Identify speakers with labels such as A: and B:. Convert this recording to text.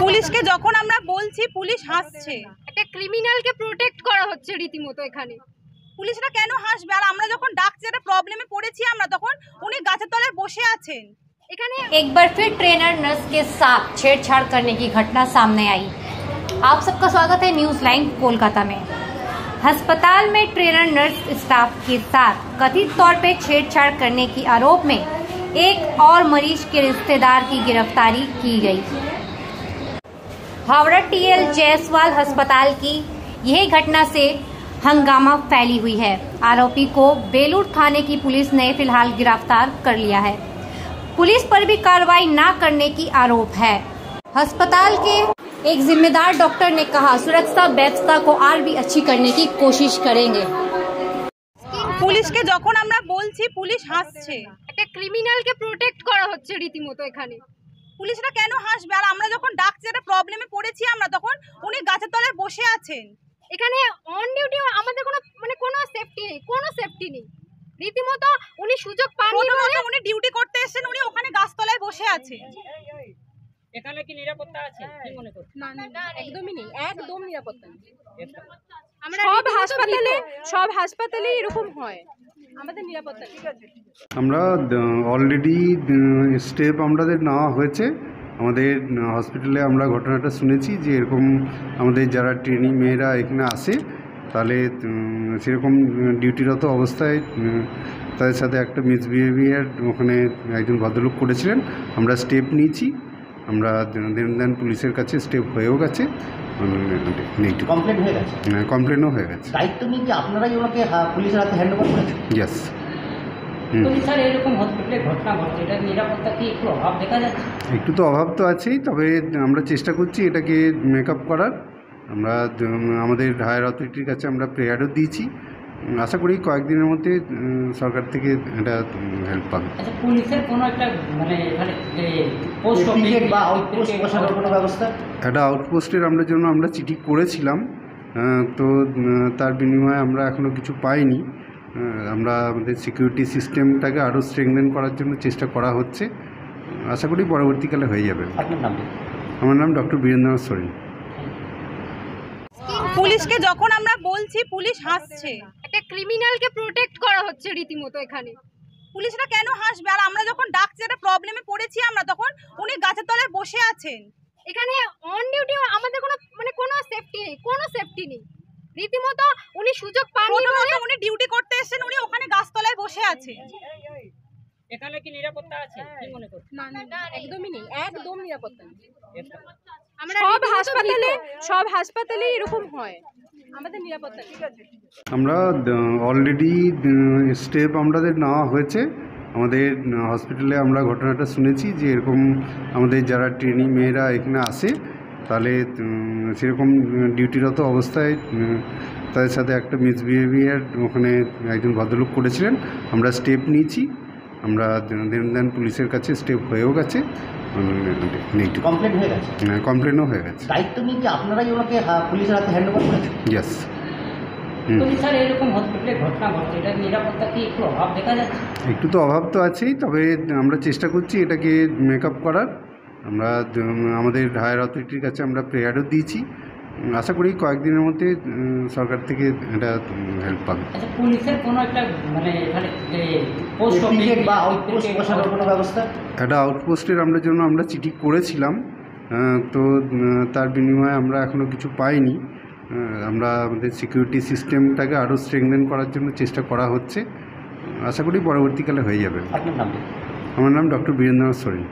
A: পুলিশকে যখন আমরা বলছি পুলিশ হাসছে।
B: একটা ক্রিমিনালকে প্রোটেক্ট করা হচ্ছে রীতিমতো এখানে।
A: পুলিশরা কেন হাসবে? আর আমরা যখন ডাকছি একটা প্রবলেমে পড়েছি আমরা, তখন উনি গাছের তলায় বসে আছেন।
B: এখানে
C: एक बार फिर ट्रेनर नर्स के साथ छेड़छाड़ करने की घटना सामने आई। आप सबका स्वागत है न्यूज लाइन कोलकाता में। अस्पताल में ट्रेनर नर्स स्टाफ के साथ कथित तौर पे छेड़छाड़ करने की आरोप में एक और मरीज के रिश्तेदार की गिरफ्तारी की गई। हावड़ा टीएल जायसवाल अस्पताल की यह घटना से हंगामा फैली हुई है। आरोपी को बेलूर थाने की पुलिस ने फिलहाल गिरफ्तार कर लिया है। पुलिस पर भी कार्रवाई न करने की आरोप है। अस्पताल के एक जिम्मेदार डॉक्टर ने कहा सुरक्षा व्यवस्था को और भी अच्छी करने की कोशिश करेंगे।
A: পুলিশকে যখন আমরা বলছি পুলিশ হাসছে।
B: একটা ক্রিমিনালকে প্রোটেক্ট করা হচ্ছে রীতিমতো এখানে।
A: পুলিশরা কেন হাসবে? আর আমরা যখন ডাকছি একটা প্রবলেমে পড়েছি আমরা, তখন উনি গাছের তলায় বসে আছেন।
B: এখানে অন ডিউটি আমাদের কোনো সেফটি নেই রীতিমতো। উনি সুযোগ পাননি বলে
A: উনি ডিউটি করতে এসেছেন, উনি ওখানে গাছতলায় বসে আছেন।
D: এখানে কি নিরাপত্তা আছে? কি মনে করছেন?
B: না, একদমই নেই, একদম নিরাপত্তা নেই।
A: আমরা
B: সব হাসপাতালে এরকম হয়, আমাদের নিরাপত্তা ঠিক আছে।
E: আমরা অলরেডি স্টেপ আমাদের নেওয়া হয়েছে। আমাদের হসপিটালে আমরা ঘটনাটা শুনেছি যে এরকম আমাদের যারা ট্রেনিং মেয়েরা এখানে আসে, তাহলে সেরকম ডিউটিরত অবস্থায় তাদের সাথে একটা মিসবিহেভিয়ার ওখানে একজন ভদ্রলোক করেছিলেন। আমরা স্টেপ নিয়েছি, আমরা দেন পুলিশের কাছে স্টেপ হয়েও গেছে,
F: কমপ্লেন হয়ে গেছে,
E: কমপ্লেনও হয়ে গেছে।
F: দায়িত্ব নিয়ে কি আপনারাই ওনাকে পুলিশের হাতে হ্যান্ড ওভার করেছেন?
E: ইয়েস।
D: স্যার, এরকম হসপিটালে ঘটনা ঘটছে, এটা নিরাপত্তা কি একটু অভাব দেখা যাচ্ছে?
E: একটু তো অভাব তো আছেই, তবে আমরা চেষ্টা করছি এটাকে মেকআপ করার। আমরা আমাদের হায়ার অথরিটির কাছে আমরা প্রেয়ারও দিয়েছি। আশা করি কয়েকদিনের মধ্যে সরকার থেকে এটা হেল্প পাবে।
D: আচ্ছা, পুলিশের কোনো একটা মানে এখানে পোস্ট
F: বা আউটপোস্ট বসানোর কোনো ব্যবস্থা?
E: একটা আউটপোস্টের আমরা চিঠি করেছিলাম, তো তার বিনিময়ে আমরা এখনও কিছু পাইনি। আমরা আমাদের সিকিউরিটি সিস্টেমটাকে আরও স্ট্রেংথেন করার জন্য চেষ্টা করা হচ্ছে। আশা করি পরবর্তীকালে হয়ে যাবে।
F: আপনার নাম?
E: আমার নাম ডক্টর বীরেন্দ্রনাথ সোরেন।
A: পুলিশকে যখন আমরা বলছি পুলিশ হাসছে।
B: একটা ক্রিমিনালকে প্রোটেক্ট করা হচ্ছে রীতিমতো এখানে।
A: পুলিশরা কেন হাসবে? আর আমরা যখন ডাকছি একটা প্রবলেমে পড়েছি আমরা, তখন উনি গাছের তলায় বসে আছেন।
B: এখানে অন ডিউটি আমাদের কোনো সেফটি নেই রীতিমতো। উনি সুযোগ পাননি বলে
A: উনি ডিউটি করতে এসেছেন, উনি ওখানে গাছতলায় বসে আছেন।
D: এখানে কি নিরাপত্তা আছে? কি মনে করছেন?
B: না, একদমই নেই, একদম নিরাপত্তা নেই। আমরা সব হাসপাতালে এরকম হয়, আমাদের নিরাপত্তা ঠিক আছে।
E: আমরা অলরেডি স্টেপ আমাদের নেওয়া হয়েছে। আমাদের হসপিটালে আমরা ঘটনাটা শুনেছি যে এরকম আমাদের যারা ট্রেনিং মেয়েরা এখানে আসে, তাহলে সেরকম ডিউটিরত অবস্থায় তাদের সাথে একটা মিসবিহেভিয়ার ওখানে একজন ভদ্রলোক করেছিলেন। আমরা স্টেপ নিয়েছি, আমরা দেন পুলিশের কাছে স্টেপ হয়েও গেছে,
F: কমপ্লেন হয়ে গেছে,
E: কমপ্লেনও হয়ে গেছে।
F: দায়িত্ব নিয়ে কি আপনারাই ওনাকে পুলিশের হাতে হ্যান্ড ওভার করেছেন?
E: ইয়েস।
D: স্যার, এরকম হসপিটালে ঘটনা ঘটছে, এটা নিরাপত্তা কি একটু অভাব দেখা যাচ্ছে?
E: একটু তো অভাব তো আছেই, তবে আমরা চেষ্টা করছি এটাকে মেকআপ করার। আমরা আমাদের হায়ার অথরিটির কাছে আমরা প্রেয়ারও দিয়েছি। আশা করি কয়েকদিনের মধ্যে সরকার থেকে এটা হেল্প পাবে।
D: আচ্ছা, পুলিশের কোনো একটা মানে এখানে পোস্ট
F: বা আউটপোস্ট বসানোর কোনো ব্যবস্থা?
E: একটা আউটপোস্টের আমরা চিঠি করেছিলাম, তো তার বিনিময়ে আমরা এখনও কিছু পাইনি। আমরা আমাদের সিকিউরিটি সিস্টেমটাকে আরও স্ট্রেংথেন করার জন্য চেষ্টা করা হচ্ছে। আশা করি পরবর্তীকালে হয়ে যাবে।
F: আপনার নাম?
E: আমার নাম ডক্টর বীরেন্দ্রনাথ সোরেন।